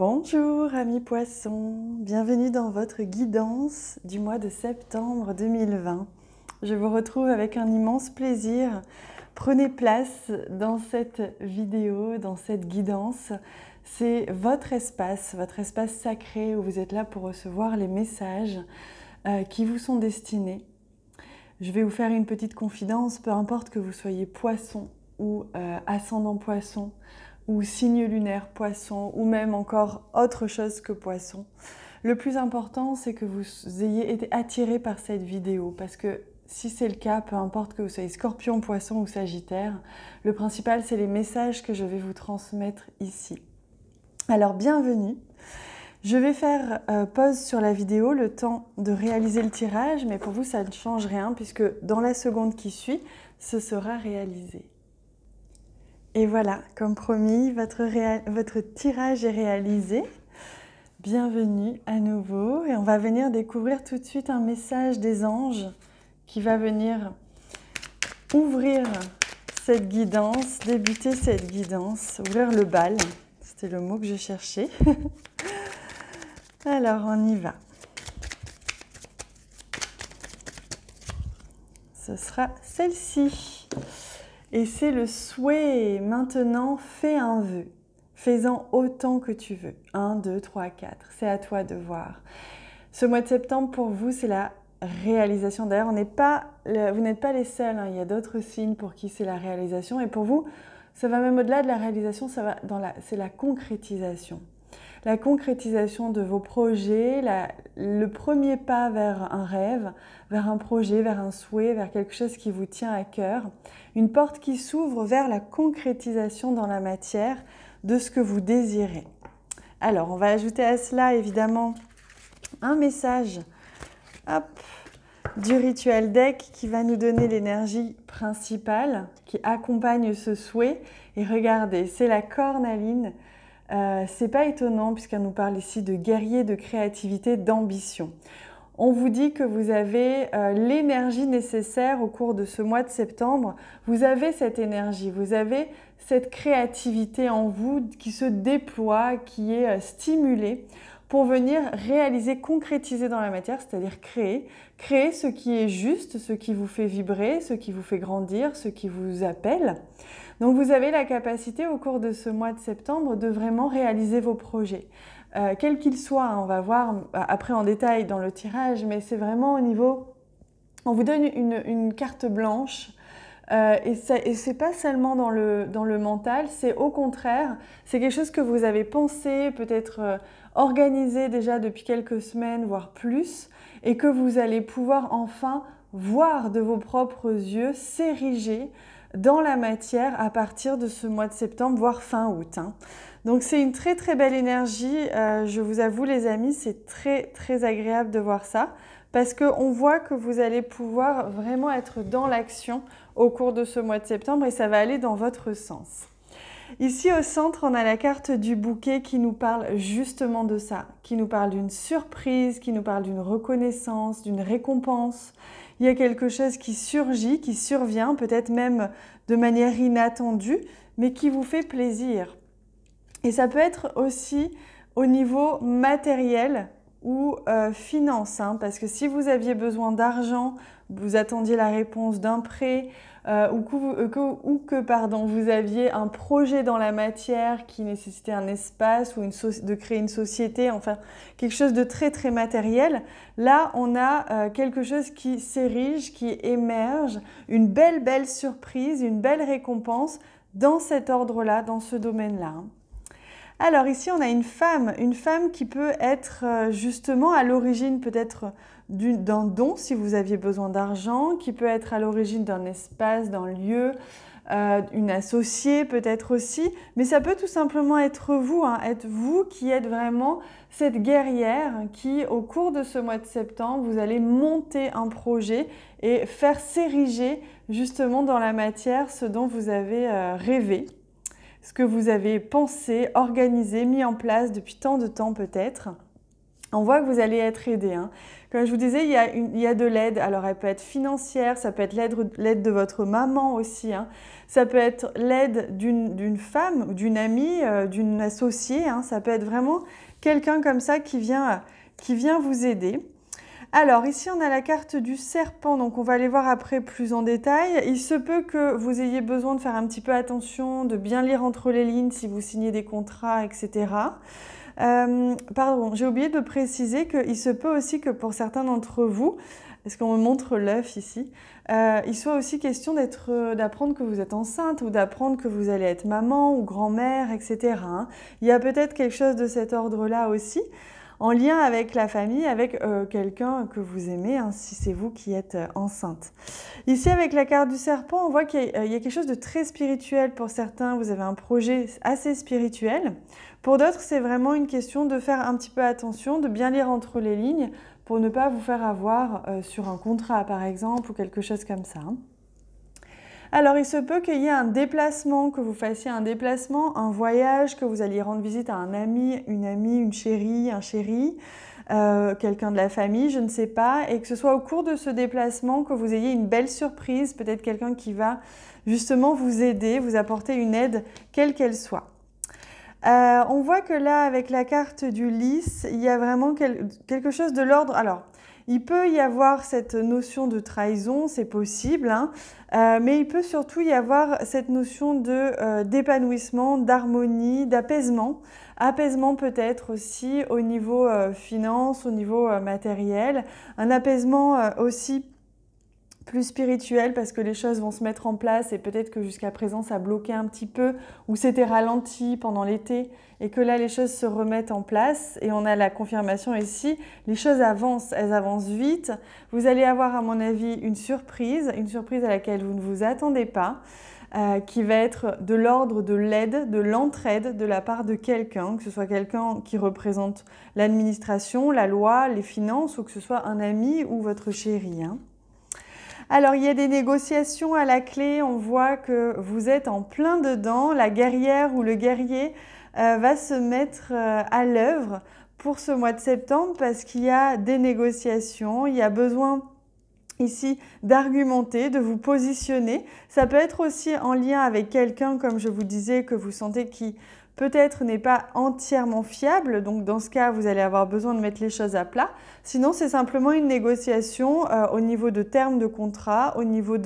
Bonjour amis poissons, bienvenue dans votre guidance du mois de septembre 2020. Je vous retrouve avec un immense plaisir. Prenez place dans cette vidéo, dans cette guidance. C'est votre espace sacré où vous êtes là pour recevoir les messages qui vous sont destinés. Je vais vous faire une petite confidence, peu importe que vous soyez poisson ou ascendant poisson, ou signe lunaire poisson, ou même encore autre chose que poisson. Le plus important, c'est que vous ayez été attiré par cette vidéo, parce que si c'est le cas, peu importe que vous soyez scorpion, poisson ou sagittaire, le principal, c'est les messages que je vais vous transmettre ici. Alors, bienvenue. Je vais faire pause sur la vidéo, le temps de réaliser le tirage, mais pour vous, ça ne change rien, puisque dans la seconde qui suit, ce sera réalisé. Et voilà, comme promis, votre tirage est réalisé. Bienvenue à nouveau. Et on va venir découvrir tout de suite un message des anges qui va venir ouvrir cette guidance, débuter cette guidance, ouvrir le bal. C'était le mot que je cherchais. Alors, on y va. Ce sera celle-ci. Et c'est le souhait. Maintenant, fais un vœu. Fais-en autant que tu veux. 1, 2, 3, 4. C'est à toi de voir. Ce mois de septembre, pour vous, c'est la réalisation. D'ailleurs, vous n'êtes pas les seuls. Il y a d'autres signes pour qui c'est la réalisation. Et pour vous, ça va même au-delà de la réalisation, c'est la concrétisation. La concrétisation de vos projets, le premier pas vers un rêve, vers un projet, vers un souhait, vers quelque chose qui vous tient à cœur. Une porte qui s'ouvre vers la concrétisation dans la matière de ce que vous désirez. Alors, on va ajouter à cela, évidemment, un message du rituel deck qui va nous donner l'énergie principale qui accompagne ce souhait. Et regardez, c'est la cornaline. C'est pas étonnant puisqu'elle nous parle ici de guerrier, de créativité, d'ambition. On vous dit que vous avez l'énergie nécessaire au cours de ce mois de septembre. Vous avez cette énergie, vous avez cette créativité en vous qui se déploie, qui est stimulée pour venir réaliser, concrétiser dans la matière, c'est-à-dire créer ce qui est juste, ce qui vous fait vibrer, ce qui vous fait grandir, ce qui vous appelle. Donc vous avez la capacité au cours de ce mois de septembre de vraiment réaliser vos projets. Quels qu'ils soient, on va voir après en détail dans le tirage, mais c'est vraiment au niveau... On vous donne une carte blanche et c'est pas seulement dans le mental, c'est au contraire, c'est quelque chose que vous avez pensé, peut-être organisé déjà depuis quelques semaines, voire plus, et que vous allez pouvoir enfin voir de vos propres yeux s'ériger dans la matière à partir de ce mois de septembre, voire fin août. Donc c'est une très très belle énergie, je vous avoue les amis, c'est très très agréable de voir ça parce qu'on voit que vous allez pouvoir vraiment être dans l'action au cours de ce mois de septembre et ça va aller dans votre sens. Ici au centre, on a la carte du bouquet qui nous parle justement de ça, qui nous parle d'une surprise, qui nous parle d'une reconnaissance, d'une récompense. Il y a quelque chose qui surgit, qui survient, peut-être même de manière inattendue, mais qui vous fait plaisir. Et ça peut être aussi au niveau matériel ou finance, parce que si vous aviez besoin d'argent, vous attendiez la réponse d'un prêt, ou que vous aviez un projet dans la matière qui nécessitait un espace ou de créer une société, enfin quelque chose de très très matériel, là on a quelque chose qui s'érige, qui émerge, une belle surprise, une belle récompense dans cet ordre-là, dans ce domaine-là. Alors ici, on a une femme qui peut être justement à l'origine peut-être d'un don si vous aviez besoin d'argent, qui peut être à l'origine d'un espace, d'un lieu, une associée peut-être aussi, mais ça peut tout simplement être vous qui êtes vraiment cette guerrière qui, au cours de ce mois de septembre, vous allez monter un projet et faire s'ériger justement dans la matière ce dont vous avez rêvé. Ce que vous avez pensé, organisé, mis en place depuis tant de temps peut-être. On voit que vous allez être aidé. Hein. Comme je vous disais, il y a de l'aide. Alors, elle peut être financière, ça peut être l'aide de votre maman aussi. Hein. Ça peut être l'aide d'une femme, d'une amie, d'une associée. Hein. Ça peut être vraiment quelqu'un comme ça qui vient vous aider. Alors, ici, on a la carte du serpent. Donc, on va aller voir après plus en détail. Il se peut que vous ayez besoin de faire un petit peu attention, de bien lire entre les lignes si vous signez des contrats, etc. Pardon, j'ai oublié de préciser qu'il se peut aussi que pour certains d'entre vous, parce qu'on me montre l'œuf ici, il soit aussi question d'apprendre que vous êtes enceinte ou d'apprendre que vous allez être maman ou grand-mère, etc. Hein. Il y a peut-être quelque chose de cet ordre-là aussi, en lien avec la famille, avec quelqu'un que vous aimez, hein, si c'est vous qui êtes enceinte. Ici, avec la carte du serpent, on voit qu'il y a quelque chose de très spirituel pour certains. Vous avez un projet assez spirituel. Pour d'autres, c'est vraiment une question de faire un petit peu attention, de bien lire entre les lignes pour ne pas vous faire avoir sur un contrat, par exemple, ou quelque chose comme ça. Alors, il se peut qu'il y ait un déplacement, que vous fassiez un déplacement, un voyage, que vous alliez rendre visite à un ami, une chérie, un chéri, quelqu'un de la famille, je ne sais pas, et que ce soit au cours de ce déplacement que vous ayez une belle surprise, peut-être quelqu'un qui va justement vous aider, vous apporter une aide, quelle qu'elle soit. On voit que là, avec la carte du lys, il y a vraiment quelque chose de l'ordre. Alors, il peut y avoir cette notion de trahison, c'est possible, hein, mais il peut surtout y avoir cette notion d'épanouissement, d'harmonie, d'apaisement. Apaisement peut-être aussi au niveau finance, au niveau matériel. Un apaisement aussi plus spirituel parce que les choses vont se mettre en place et peut-être que jusqu'à présent ça bloquait un petit peu ou c'était ralenti pendant l'été et que là les choses se remettent en place et on a la confirmation ici, les choses avancent, elles avancent vite. Vous allez avoir à mon avis une surprise à laquelle vous ne vous attendez pas, qui va être de l'ordre de l'aide, de l'entraide de la part de quelqu'un, que ce soit quelqu'un qui représente l'administration, la loi, les finances ou que ce soit un ami ou votre chéri. Hein. Alors, il y a des négociations à la clé, on voit que vous êtes en plein dedans. La guerrière ou le guerrier va se mettre à l'œuvre pour ce mois de septembre parce qu'il y a des négociations, il y a besoin ici d'argumenter, de vous positionner. Ça peut être aussi en lien avec quelqu'un, comme je vous disais, que vous sentez qui peut-être n'est pas entièrement fiable. Donc dans ce cas, vous allez avoir besoin de mettre les choses à plat. Sinon, c'est simplement une négociation au niveau de termes de contrat, au niveau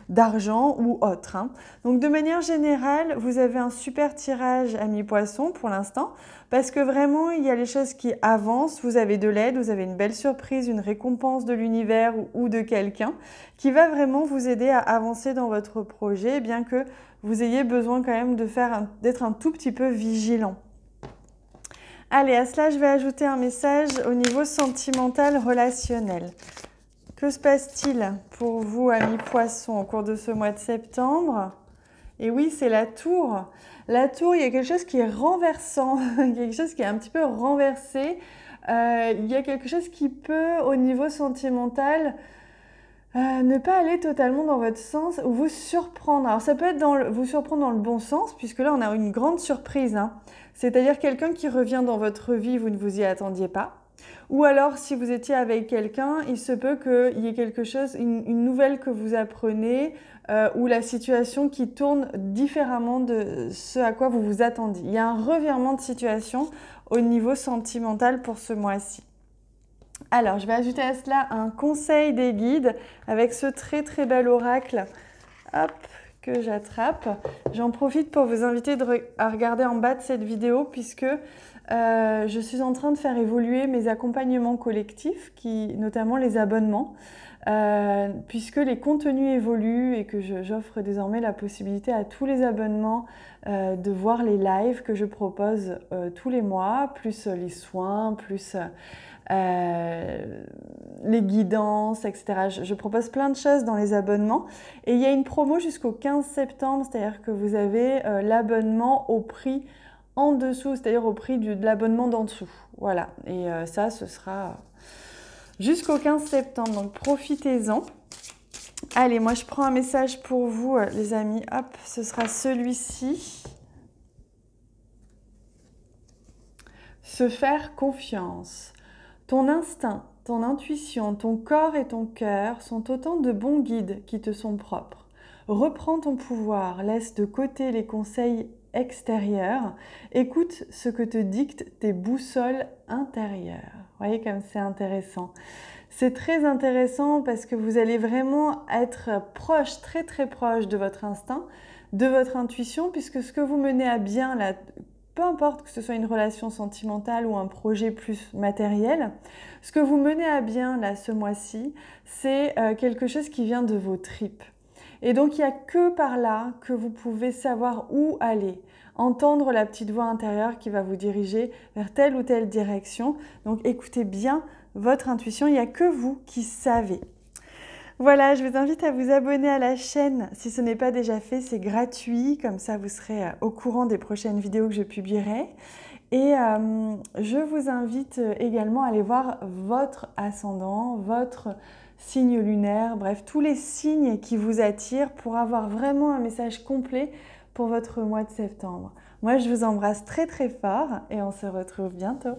d'argent ou autre. Hein. Donc de manière générale, vous avez un super tirage amis poissons pour l'instant parce que vraiment, il y a les choses qui avancent, vous avez de l'aide, vous avez une belle surprise, une récompense de l'univers ou de quelqu'un qui va vraiment vous aider à avancer dans votre projet, bien que vous ayez besoin quand même d'être un tout petit peu vigilant. Allez, à cela, je vais ajouter un message au niveau sentimental relationnel. Que se passe-t-il pour vous, amis poissons, au cours de ce mois de septembre? Et oui, c'est la tour. La tour, il y a quelque chose qui est renversant, quelque chose qui est un petit peu renversé. Il y a quelque chose qui peut, au niveau sentimental, ne pas aller totalement dans votre sens ou vous surprendre. Alors ça peut être vous surprendre dans le bon sens, puisque là on a une grande surprise. Hein. C'est-à-dire quelqu'un qui revient dans votre vie, vous ne vous y attendiez pas. Ou alors si vous étiez avec quelqu'un, il se peut qu'il y ait quelque chose, une nouvelle que vous apprenez, ou la situation qui tourne différemment de ce à quoi vous vous attendiez. Il y a un revirement de situation au niveau sentimental pour ce mois-ci. Alors, je vais ajouter à cela un conseil des guides avec ce très très bel oracle que j'attrape. J'en profite pour vous inviter à regarder en bas de cette vidéo puisque je suis en train de faire évoluer mes accompagnements collectifs, notamment les abonnements, puisque les contenus évoluent et que j'offre désormais la possibilité à tous les abonnements de voir les lives que je propose tous les mois, plus les soins, plus les guidances, etc. Je propose plein de choses dans les abonnements et il y a une promo jusqu'au 15 septembre, c'est-à-dire que vous avez l'abonnement au prix en dessous, c'est-à-dire au prix de l'abonnement d'en dessous. Voilà, et ça, ce sera jusqu'au 15 septembre, donc profitez-en. Allez, moi je prends un message pour vous, les amis. Hop, ce sera celui-ci. Se faire confiance. Ton instinct, ton intuition, ton corps et ton cœur sont autant de bons guides qui te sont propres. Reprends ton pouvoir, laisse de côté les conseils extérieurs, écoute ce que te dictent tes boussoles intérieures. Voyez comme c'est intéressant. C'est très intéressant parce que vous allez vraiment être proche, très très proche de votre instinct, de votre intuition, puisque ce que vous menez à bien là, peu importe que ce soit une relation sentimentale ou un projet plus matériel, ce que vous menez à bien là ce mois-ci, c'est quelque chose qui vient de vos tripes. Et donc, il n'y a que par là que vous pouvez savoir où aller, entendre la petite voix intérieure qui va vous diriger vers telle ou telle direction. Donc, écoutez bien votre intuition, il n'y a que vous qui savez. Voilà, je vous invite à vous abonner à la chaîne si ce n'est pas déjà fait, c'est gratuit, comme ça vous serez au courant des prochaines vidéos que je publierai. Et je vous invite également à aller voir votre ascendant, votre signe lunaire, bref, tous les signes qui vous attirent pour avoir vraiment un message complet pour votre mois de septembre. Moi, je vous embrasse très très fort et on se retrouve bientôt.